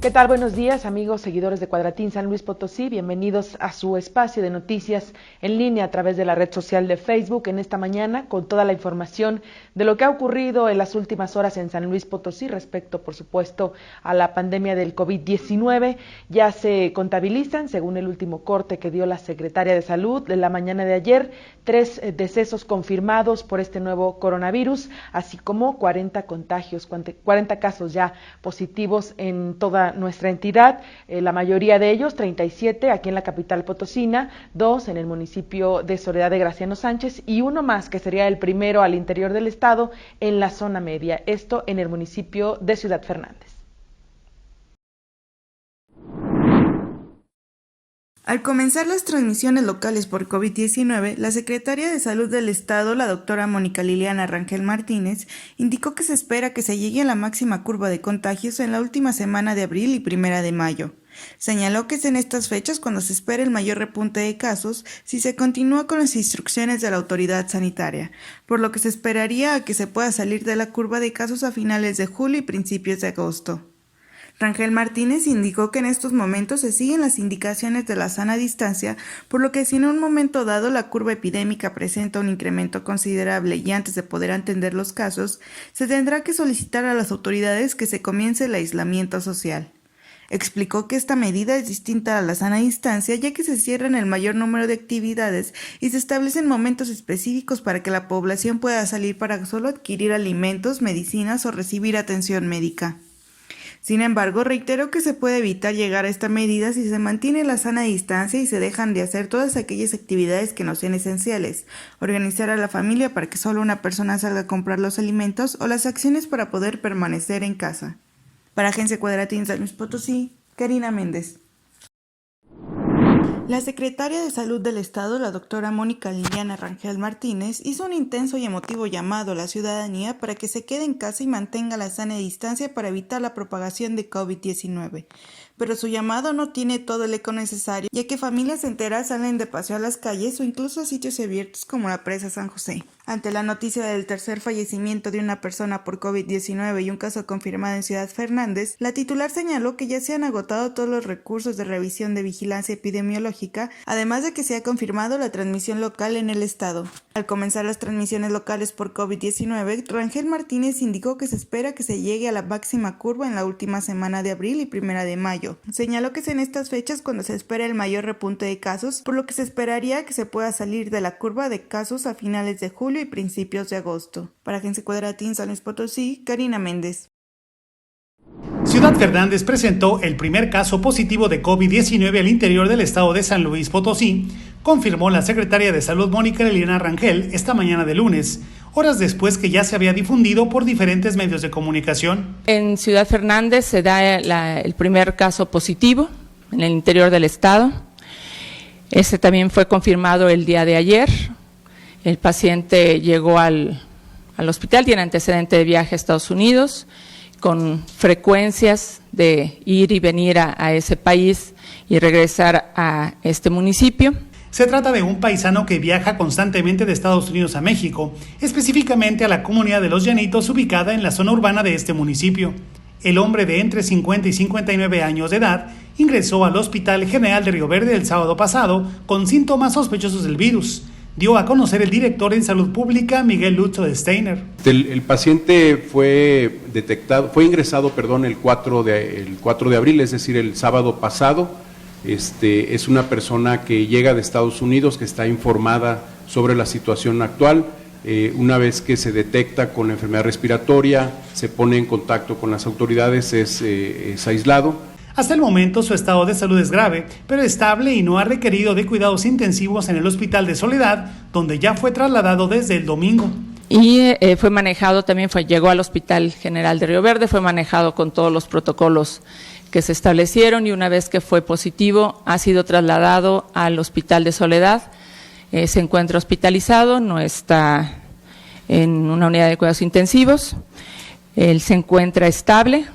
¿Qué tal? Buenos días, amigos seguidores de Cuadratín San Luis Potosí. Bienvenidos a su espacio de noticias en línea a través de la red social de Facebook en esta mañana con toda la información de lo que ha ocurrido en las últimas horas en San Luis Potosí respecto, por supuesto, a la pandemia del COVID-19. Ya se contabilizan, según el último corte que dio la Secretaria de Salud de la mañana de ayer, 3 decesos confirmados por este nuevo coronavirus, así como 40 contagios, 40 casos ya positivos en toda nuestra entidad, la mayoría de ellos, 37, aquí en la capital potosina, 2 en el municipio de Soledad de Graciano Sánchez y uno más, que sería el primero al interior del estado, en la zona media, esto en el municipio de Ciudad Fernández. Al comenzar las transmisiones locales por COVID-19, la Secretaria de Salud del Estado, la doctora Mónica Liliana Rangel Martínez, indicó que se espera que se llegue a la máxima curva de contagios en la última semana de abril y 1 de mayo. Señaló que es en estas fechas cuando se espera el mayor repunte de casos si se continúa con las instrucciones de la autoridad sanitaria, por lo que se esperaría a que se pueda salir de la curva de casos a finales de julio y principios de agosto. Rangel Martínez indicó que en estos momentos se siguen las indicaciones de la sana distancia, por lo que si en un momento dado la curva epidémica presenta un incremento considerable y antes de poder atender los casos, se tendrá que solicitar a las autoridades que se comience el aislamiento social. Explicó que esta medida es distinta a la sana distancia, ya que se cierran el mayor número de actividades y se establecen momentos específicos para que la población pueda salir para solo adquirir alimentos, medicinas o recibir atención médica. Sin embargo, reiteró que se puede evitar llegar a esta medida si se mantiene la sana distancia y se dejan de hacer todas aquellas actividades que no sean esenciales, organizar a la familia para que solo una persona salga a comprar los alimentos o las acciones para poder permanecer en casa. Para Agencia Cuadratín San Luis Potosí, Karina Méndez. La Secretaria de Salud del Estado, la doctora Mónica Liliana Rangel Martínez, hizo un intenso y emotivo llamado a la ciudadanía para que se quede en casa y mantenga la sana distancia para evitar la propagación de COVID-19. Pero su llamado no tiene todo el eco necesario, ya que familias enteras salen de paseo a las calles o incluso a sitios abiertos como la presa San José. Ante la noticia del tercer fallecimiento de una persona por COVID-19 y un caso confirmado en Ciudad Fernández, la titular señaló que ya se han agotado todos los recursos de revisión de vigilancia epidemiológica, además de que se ha confirmado la transmisión local en el estado. Al comenzar las transmisiones locales por COVID-19, Rangel Martínez indicó que se espera que se llegue a la máxima curva en la última semana de abril y 1 de mayo. Señaló que es en estas fechas cuando se espera el mayor repunte de casos, por lo que se esperaría que se pueda salir de la curva de casos a finales de julio y principios de agosto. Para Agencia Cuadratín San Luis Potosí, Karina Méndez. Ciudad Fernández presentó el primer caso positivo de COVID-19 al interior del estado de San Luis Potosí, confirmó la secretaria de Salud Mónica Liliana Rangel esta mañana de lunes, horas después que ya se había difundido por diferentes medios de comunicación. En Ciudad Fernández se da el primer caso positivo en el interior del estado. Este también fue confirmado el día de ayer. El paciente llegó al hospital, tiene antecedente de viaje a Estados Unidos, con frecuencias de ir y venir a ese país y regresar a este municipio. Se trata de un paisano que viaja constantemente de Estados Unidos a México, específicamente a la comunidad de Los Llanitos, ubicada en la zona urbana de este municipio. El hombre de entre 50 y 59 años de edad ingresó al Hospital General de Río Verde el sábado pasado con síntomas sospechosos del virus, dio a conocer el director en Salud Pública, Miguel Lutzo Steiner. El paciente fue ingresado el 4 de abril, es decir, el sábado pasado. Es una persona que llega de Estados Unidos, que está informada sobre la situación actual. Una vez que se detecta con enfermedad respiratoria, se pone en contacto con las autoridades, es aislado. Hasta el momento su estado de salud es grave, pero estable y no ha requerido de cuidados intensivos en el Hospital de Soledad, donde ya fue trasladado desde el domingo. Y fue manejado, llegó al Hospital General de Río Verde, fue manejado con todos los protocolos que se establecieron y una vez que fue positivo ha sido trasladado al Hospital de Soledad. Se encuentra hospitalizado, no está en una unidad de cuidados intensivos. Él se encuentra estable,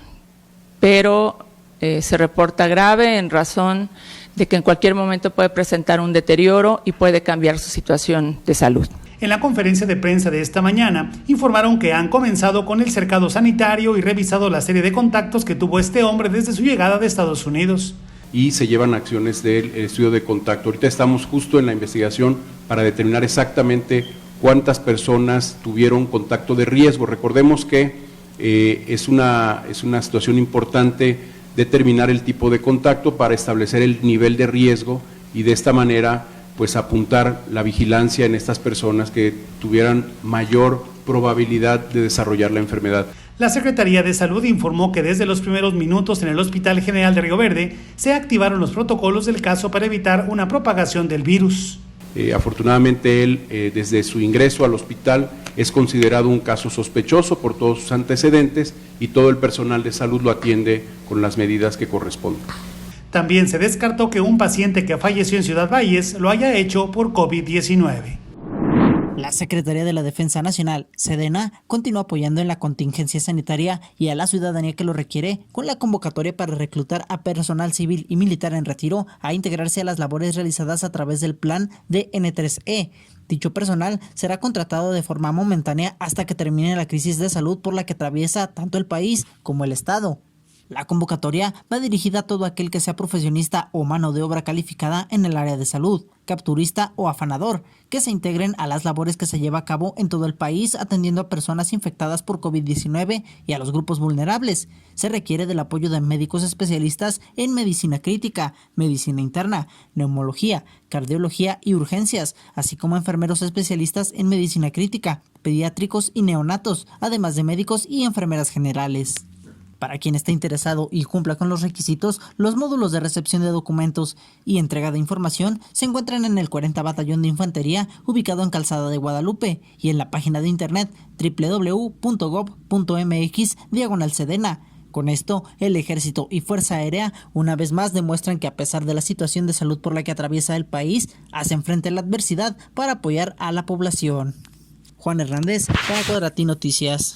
pero se reporta grave en razón de que en cualquier momento puede presentar un deterioro y puede cambiar su situación de salud. En la conferencia de prensa de esta mañana, informaron que han comenzado con el cercado sanitario y revisado la serie de contactos que tuvo este hombre desde su llegada de Estados Unidos. Y se llevan acciones del estudio de contacto. Ahorita estamos justo en la investigación para determinar exactamente cuántas personas tuvieron contacto de riesgo. Recordemos que es una situación importante determinar el tipo de contacto para establecer el nivel de riesgo y de esta manera pues apuntar la vigilancia en estas personas que tuvieran mayor probabilidad de desarrollar la enfermedad. La Secretaría de Salud informó que desde los primeros minutos en el Hospital General de Río Verde se activaron los protocolos del caso para evitar una propagación del virus. Afortunadamente él, desde su ingreso al hospital, es considerado un caso sospechoso por todos sus antecedentes y todo el personal de salud lo atiende con las medidas que corresponden. También se descartó que un paciente que falleció en Ciudad Valles lo haya hecho por COVID-19. La Secretaría de la Defensa Nacional, Sedena, continúa apoyando en la contingencia sanitaria y a la ciudadanía que lo requiere con la convocatoria para reclutar a personal civil y militar en retiro a integrarse a las labores realizadas a través del plan de N3E. Dicho personal será contratado de forma momentánea hasta que termine la crisis de salud por la que atraviesa tanto el país como el Estado. La convocatoria va dirigida a todo aquel que sea profesionista o mano de obra calificada en el área de salud, capturista o afanador, que se integren a las labores que se lleva a cabo en todo el país atendiendo a personas infectadas por COVID-19 y a los grupos vulnerables. Se requiere del apoyo de médicos especialistas en medicina crítica, medicina interna, neumología, cardiología y urgencias, así como enfermeros especialistas en medicina crítica, pediátricos y neonatos, además de médicos y enfermeras generales. Para quien esté interesado y cumpla con los requisitos, los módulos de recepción de documentos y entrega de información se encuentran en el 40 Batallón de Infantería, ubicado en Calzada de Guadalupe, y en la página de internet www.gov.mx/Sedena. Con esto, el Ejército y Fuerza Aérea una vez más demuestran que a pesar de la situación de salud por la que atraviesa el país, hacen frente a la adversidad para apoyar a la población. Juan Hernández, para Cuadratín Noticias.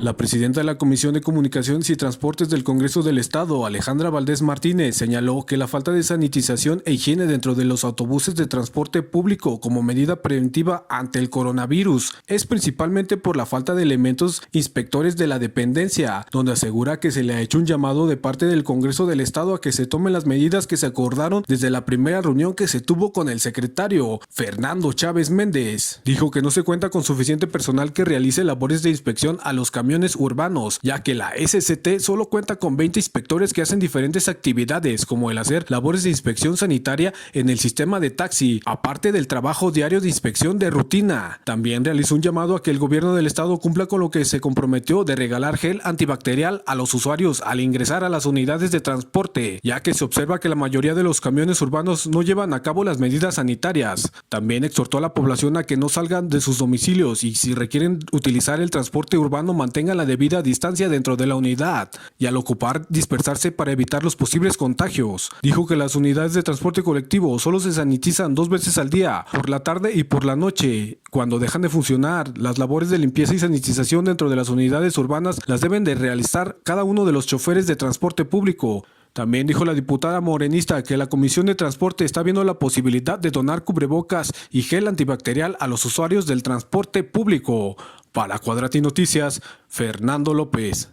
La presidenta de la Comisión de Comunicaciones y Transportes del Congreso del Estado, Alejandra Valdés Martínez, señaló que la falta de sanitización e higiene dentro de los autobuses de transporte público como medida preventiva ante el coronavirus es principalmente por la falta de elementos inspectores de la dependencia, donde asegura que se le ha hecho un llamado de parte del Congreso del Estado a que se tomen las medidas que se acordaron desde la primera reunión que se tuvo con el secretario, Fernando Chávez Méndez. Dijo que no se cuenta con suficiente personal que realice labores de inspección a los camiones urbanos, ya que la SCT solo cuenta con 20 inspectores que hacen diferentes actividades, como el hacer labores de inspección sanitaria en el sistema de taxi, aparte del trabajo diario de inspección de rutina. También realizó un llamado a que el gobierno del estado cumpla con lo que se comprometió de regalar gel antibacterial a los usuarios al ingresar a las unidades de transporte, ya que se observa que la mayoría de los camiones urbanos no llevan a cabo las medidas sanitarias. También exhortó a la población a que no salgan de sus domicilios y si requieren utilizar el transporte urbano mantengan la debida distancia dentro de la unidad y al ocupar dispersarse para evitar los posibles contagios. Dijo que las unidades de transporte colectivo solo se sanitizan 2 veces al día, por la tarde y por la noche. Cuando dejan de funcionar, las labores de limpieza y sanitización dentro de las unidades urbanas las deben de realizar cada uno de los choferes de transporte público. También dijo la diputada morenista que la Comisión de Transporte está viendo la posibilidad de donar cubrebocas y gel antibacterial a los usuarios del transporte público. Para Cuadratín Noticias, Fernando López.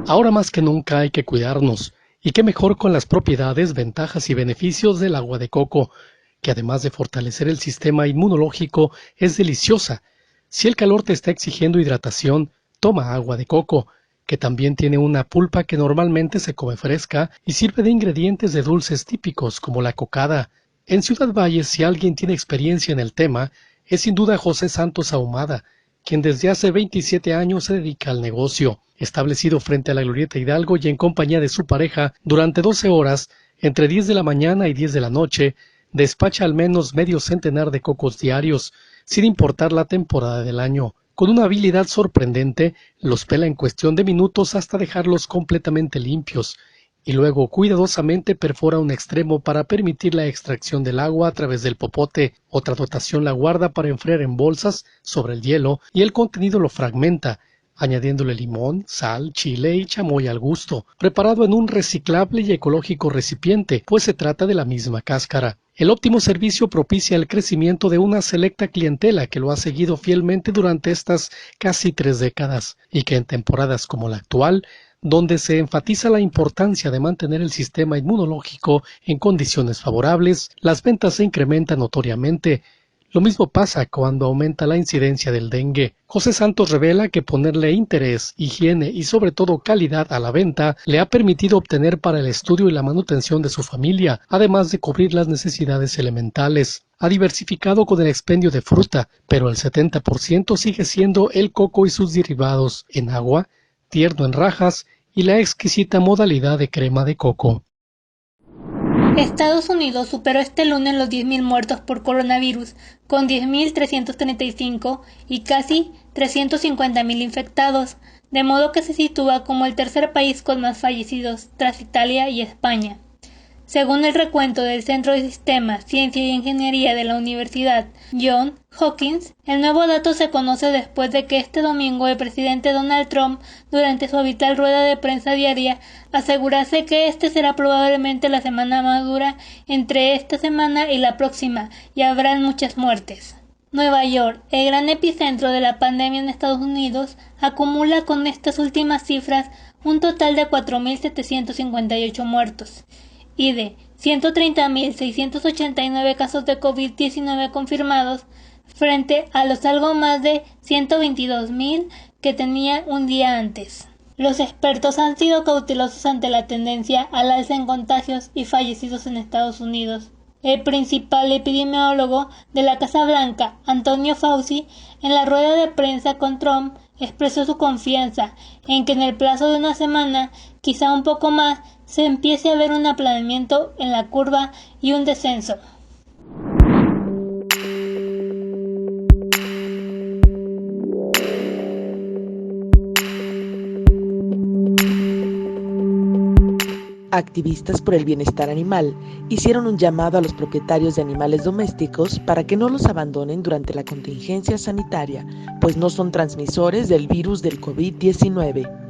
Ahora más que nunca hay que cuidarnos, y qué mejor con las propiedades, ventajas y beneficios del agua de coco, que además de fortalecer el sistema inmunológico, es deliciosa. Si el calor te está exigiendo hidratación, toma agua de coco, que también tiene una pulpa que normalmente se come fresca y sirve de ingredientes de dulces típicos como la cocada. En Ciudad Valles, si alguien tiene experiencia en el tema, es sin duda José Santos Ahumada, quien desde hace 27 años se dedica al negocio. Establecido frente a la Glorieta Hidalgo y en compañía de su pareja, durante 12 horas, entre 10 de la mañana y 10 de la noche, despacha al menos medio centenar de cocos diarios, sin importar la temporada del año. Con una habilidad sorprendente, los pela en cuestión de minutos hasta dejarlos completamente limpios, y luego cuidadosamente perfora un extremo para permitir la extracción del agua a través del popote. Otra dotación la guarda para enfriar en bolsas sobre el hielo y el contenido lo fragmenta, añadiéndole limón, sal, chile y chamoy al gusto, preparado en un reciclable y ecológico recipiente, pues se trata de la misma cáscara. El óptimo servicio propicia el crecimiento de una selecta clientela que lo ha seguido fielmente durante estas casi 3 décadas y que en temporadas como la actual, donde se enfatiza la importancia de mantener el sistema inmunológico en condiciones favorables, las ventas se incrementan notoriamente. Lo mismo pasa cuando aumenta la incidencia del dengue. José Santos revela que ponerle interés, higiene y sobre todo calidad a la venta le ha permitido obtener para el estudio y la manutención de su familia, además de cubrir las necesidades elementales. Ha diversificado con el expendio de fruta, pero el 70% sigue siendo el coco y sus derivados en agua, tierno en rajas y la exquisita modalidad de crema de coco. Estados Unidos superó este lunes los 10.000 muertos por coronavirus, con 10.335 y casi 350.000 infectados, de modo que se sitúa como el tercer país con más fallecidos, tras Italia y España. Según el recuento del Centro de Sistemas, Ciencia y Ingeniería de la Universidad Johns Hopkins, el nuevo dato se conoce después de que este domingo el presidente Donald Trump, durante su habitual rueda de prensa diaria, asegurase que este será probablemente la semana más dura entre esta semana y la próxima, y habrán muchas muertes. Nueva York, el gran epicentro de la pandemia en Estados Unidos, acumula con estas últimas cifras un total de 4.758 muertos. Y de 130.689 casos de COVID-19 confirmados, frente a los algo más de 122.000 que tenía un día antes. Los expertos han sido cautelosos ante la tendencia al alza en contagios y fallecidos en Estados Unidos. El principal epidemiólogo de la Casa Blanca, Antonio Fauci, en la rueda de prensa con Trump, expresó su confianza en que en el plazo de una semana, quizá un poco más, se empiece a ver un aplanamiento en la curva y un descenso. Activistas por el bienestar animal hicieron un llamado a los propietarios de animales domésticos para que no los abandonen durante la contingencia sanitaria, pues no son transmisores del virus del COVID-19.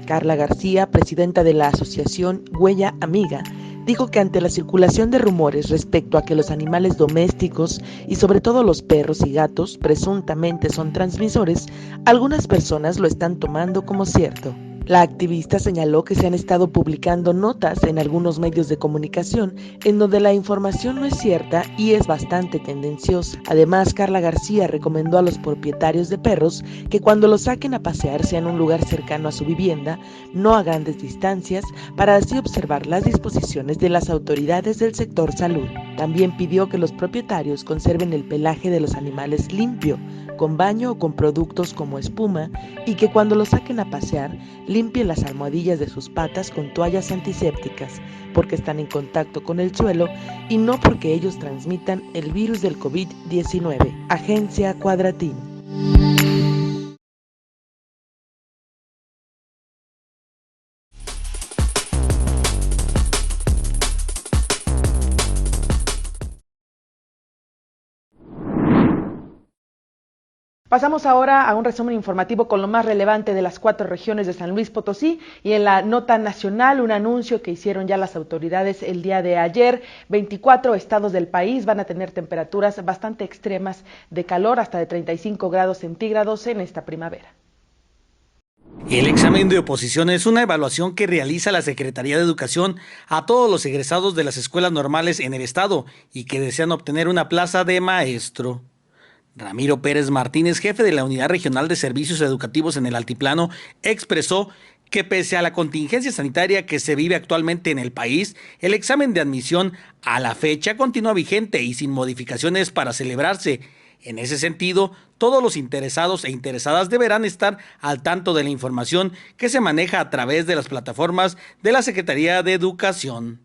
Carla García, presidenta de la asociación Huella Amiga, dijo que ante la circulación de rumores respecto a que los animales domésticos y sobre todo los perros y gatos presuntamente son transmisores, algunas personas lo están tomando como cierto. La activista señaló que se han estado publicando notas en algunos medios de comunicación en donde la información no es cierta y es bastante tendenciosa. Además, Carla García recomendó a los propietarios de perros que cuando los saquen a pasearse en un lugar cercano a su vivienda, no a grandes distancias, para así observar las disposiciones de las autoridades del sector salud. También pidió que los propietarios conserven el pelaje de los animales limpio, con baño o con productos como espuma, y que cuando los saquen a pasear, limpien las almohadillas de sus patas con toallas antisépticas, porque están en contacto con el suelo y no porque ellos transmitan el virus del COVID-19. Agencia Cuadratín. Pasamos ahora a un resumen informativo con lo más relevante de las 4 regiones de San Luis Potosí y en la nota nacional un anuncio que hicieron ya las autoridades el día de ayer. 24 estados del país van a tener temperaturas bastante extremas de calor, hasta de 35 grados centígrados en esta primavera. El examen de oposición es una evaluación que realiza la Secretaría de Educación a todos los egresados de las escuelas normales en el estado y que desean obtener una plaza de maestro. Ramiro Pérez Martínez, jefe de la Unidad Regional de Servicios Educativos en el Altiplano, expresó que pese a la contingencia sanitaria que se vive actualmente en el país, el examen de admisión a la fecha continúa vigente y sin modificaciones para celebrarse. En ese sentido, todos los interesados e interesadas deberán estar al tanto de la información que se maneja a través de las plataformas de la Secretaría de Educación.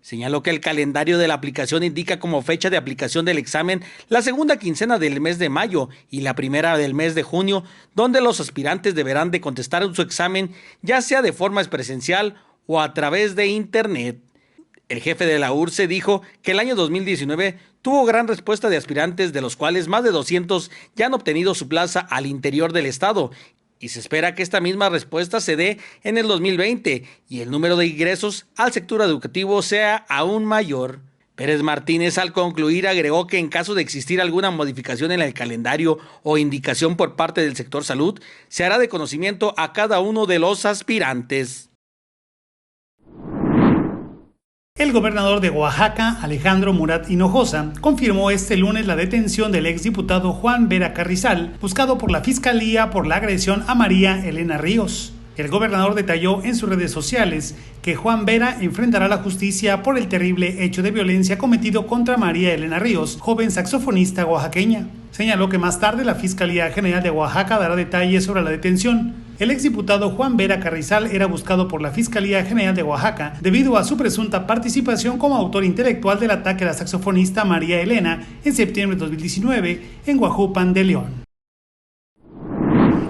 Señaló que el calendario de la aplicación indica como fecha de aplicación del examen la segunda quincena del mes de mayo y la primera del mes de junio, donde los aspirantes deberán de contestar su examen ya sea de forma presencial o a través de internet. El jefe de la URSSE dijo que el año 2019 tuvo gran respuesta de aspirantes, de los cuales más de 200 ya han obtenido su plaza al interior del estado, y se espera que esta misma respuesta se dé en el 2020 y el número de ingresos al sector educativo sea aún mayor. Pérez Martínez, al concluir, agregó que en caso de existir alguna modificación en el calendario o indicación por parte del sector salud, se hará de conocimiento a cada uno de los aspirantes. El gobernador de Oaxaca, Alejandro Murat Hinojosa, confirmó este lunes la detención del exdiputado Juan Vera Carrizal, buscado por la Fiscalía por la agresión a María Elena Ríos. El gobernador detalló en sus redes sociales que Juan Vera enfrentará la justicia por el terrible hecho de violencia cometido contra María Elena Ríos, joven saxofonista oaxaqueña. Señaló que más tarde la Fiscalía General de Oaxaca dará detalles sobre la detención. El exdiputado Juan Vera Carrizal era buscado por la Fiscalía General de Oaxaca debido a su presunta participación como autor intelectual del ataque a la saxofonista María Elena en septiembre de 2019 en Huajupan de León.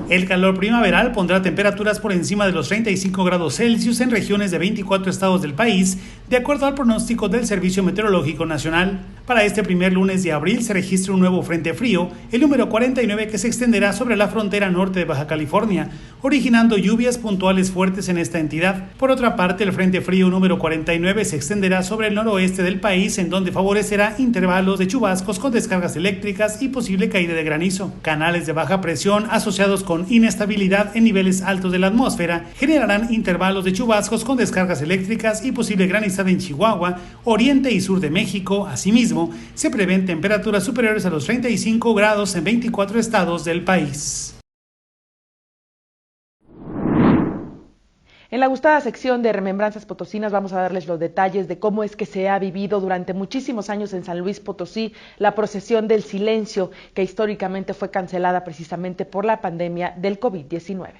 El calor primaveral pondrá temperaturas por encima de los 35 grados Celsius en regiones de 24 estados del país, de acuerdo al pronóstico del Servicio Meteorológico Nacional. Para este primer lunes de abril se registra un nuevo frente frío, el número 49, que se extenderá sobre la frontera norte de Baja California, originando lluvias puntuales fuertes en esta entidad. Por otra parte, el frente frío número 49 se extenderá sobre el noroeste del país, en donde favorecerá intervalos de chubascos con descargas eléctricas y posible caída de granizo. Canales de baja presión asociados con inestabilidad en niveles altos de la atmósfera generarán intervalos de chubascos con descargas eléctricas y posible granizada en Chihuahua, oriente y sur de México. Asimismo, se prevén temperaturas superiores a los 35 grados en 24 estados del país. En la gustada sección de Remembranzas Potosinas vamos a darles los detalles de cómo es que se ha vivido durante muchísimos años en San Luis Potosí la procesión del silencio, que históricamente fue cancelada precisamente por la pandemia del COVID-19.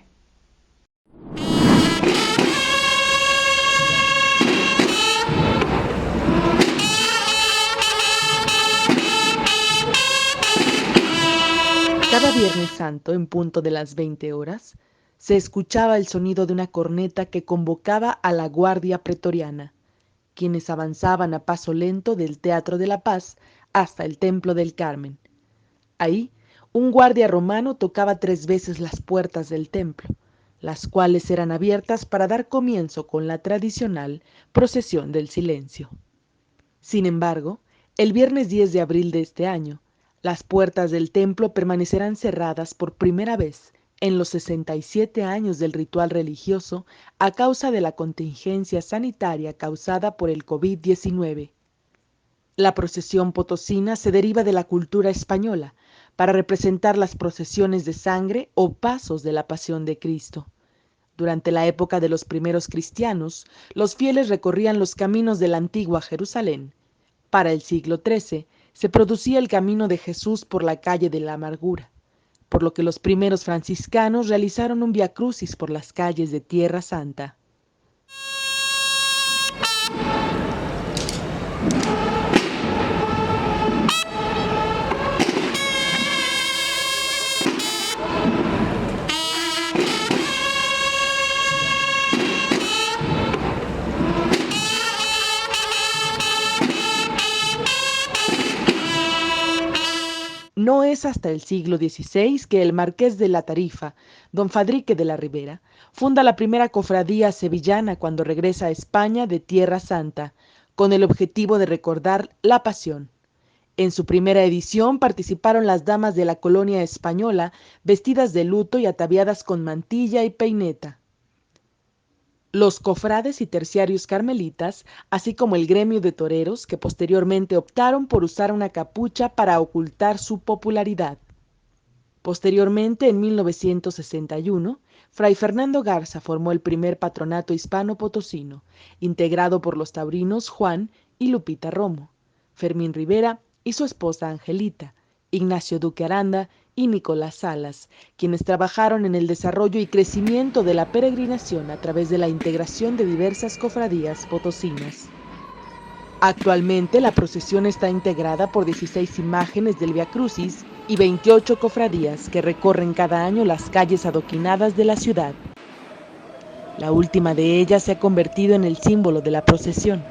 Cada Viernes Santo, en punto de las 20 horas, se escuchaba el sonido de una corneta que convocaba a la guardia pretoriana, quienes avanzaban a paso lento del Teatro de la Paz hasta el Templo del Carmen. Ahí, un guardia romano tocaba 3 veces las puertas del templo, las cuales eran abiertas para dar comienzo con la tradicional procesión del silencio. Sin embargo, el viernes 10 de abril de este año, las puertas del templo permanecerán cerradas por primera vez en los 67 años del ritual religioso a causa de la contingencia sanitaria causada por el COVID-19. La procesión potosina se deriva de la cultura española para representar las procesiones de sangre o pasos de la pasión de Cristo. Durante la época de los primeros cristianos, los fieles recorrían los caminos de la antigua Jerusalén. Para el siglo XIII, se producía el camino de Jesús por la calle de la Amargura, por lo que los primeros franciscanos realizaron un viacrucis por las calles de Tierra Santa. No es hasta el siglo XVI que el marqués de la Tarifa, don Fadrique de la Ribera, funda la primera cofradía sevillana cuando regresa a España de Tierra Santa, con el objetivo de recordar la Pasión. En su primera edición participaron las damas de la colonia española, vestidas de luto y ataviadas con mantilla y peineta. Los cofrades y terciarios carmelitas, así como el gremio de toreros, que posteriormente optaron por usar una capucha para ocultar su popularidad. Posteriormente, en 1961, Fray Fernando Garza formó el primer patronato hispano potosino, integrado por los taurinos Juan y Lupita Romo, Fermín Rivera y su esposa Angelita, Ignacio Duque Aranda y Nicolás Salas, quienes trabajaron en el desarrollo y crecimiento de la peregrinación a través de la integración de diversas cofradías potosinas. Actualmente la procesión está integrada por 16 imágenes del Via Crucis y 28 cofradías que recorren cada año las calles adoquinadas de la ciudad. La última de ellas se ha convertido en el símbolo de la procesión.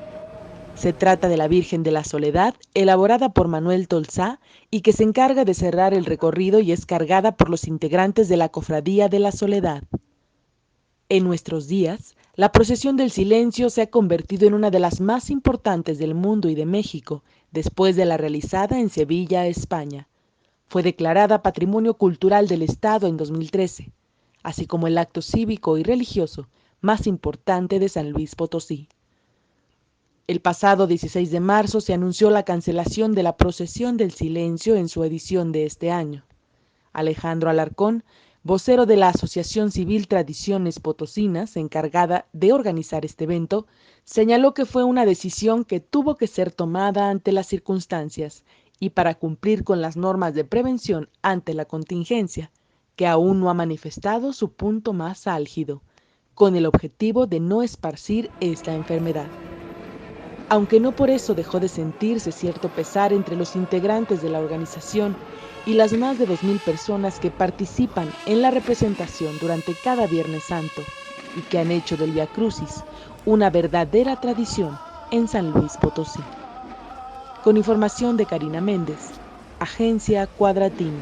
Se trata de la Virgen de la Soledad, elaborada por Manuel Tolsá y que se encarga de cerrar el recorrido y es cargada por los integrantes de la Cofradía de la Soledad. En nuestros días, La procesión del silencio se ha convertido en una de las más importantes del mundo y de México, después de la realizada en Sevilla, España. Fue declarada Patrimonio Cultural del Estado en 2013, así como el acto cívico y religioso más importante de San Luis Potosí. El pasado 16 de marzo se anunció la cancelación de la procesión del silencio en su edición de este año. Alejandro Alarcón, vocero de la Asociación Civil Tradiciones Potosinas, encargada de organizar este evento, señaló que fue una decisión que tuvo que ser tomada ante las circunstancias y para cumplir con las normas de prevención ante la contingencia, que aún no ha manifestado su punto más álgido, con el objetivo de no esparcir esta enfermedad. Aunque no por eso dejó de sentirse cierto pesar entre los integrantes de la organización y las más de 2,000 personas que participan en la representación durante cada Viernes Santo y que han hecho del Vía Crucis una verdadera tradición en San Luis Potosí. Con información de Karina Méndez, Agencia Cuadratín.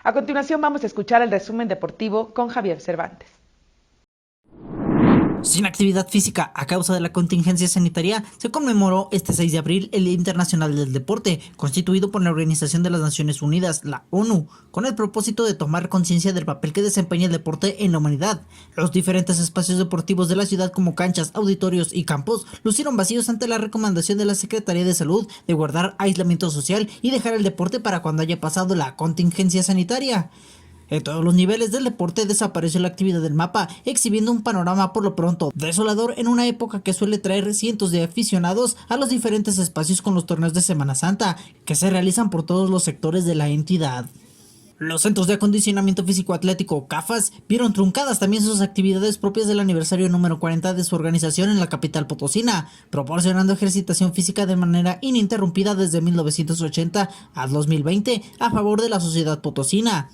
A continuación vamos a escuchar el resumen deportivo con Javier Cervantes. Sin actividad física a causa de la contingencia sanitaria, se conmemoró este 6 de abril el Día Internacional del Deporte, constituido por la Organización de las Naciones Unidas, la ONU, con el propósito de tomar conciencia del papel que desempeña el deporte en la humanidad. Los diferentes espacios deportivos de la ciudad, como canchas, auditorios y campos, lucieron vacíos ante la recomendación de la Secretaría de Salud de guardar aislamiento social y dejar el deporte para cuando haya pasado la contingencia sanitaria. En todos los niveles del deporte desapareció la actividad del mapa, exhibiendo un panorama por lo pronto desolador en una época que suele traer cientos de aficionados a los diferentes espacios con los torneos de Semana Santa, que se realizan por todos los sectores de la entidad. Los centros de acondicionamiento físico-atlético, CAFAS, vieron truncadas también sus actividades propias del aniversario número 40 de su organización en la capital potosina, proporcionando ejercitación física de manera ininterrumpida desde 1980 a 2020 a favor de la sociedad potosina.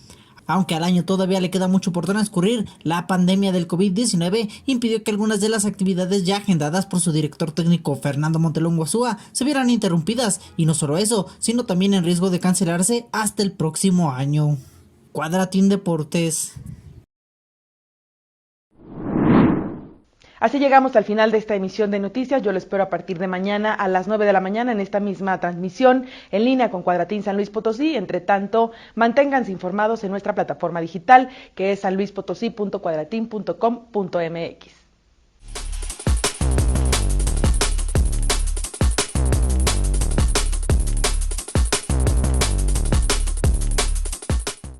Aunque al año todavía le queda mucho por transcurrir, la pandemia del COVID-19 impidió que algunas de las actividades ya agendadas por su director técnico Fernando Montelón Guazúa se vieran interrumpidas, y no solo eso, sino también en riesgo de cancelarse hasta el próximo año. Cuadratín Deportes. Así llegamos al final de esta emisión de noticias. Yo lo espero a partir de mañana a las 9 de la mañana en esta misma transmisión en línea con Cuadratín San Luis Potosí. Entre tanto, manténganse informados en nuestra plataforma digital, que es sanluispotosí.cuadratin.com.mx.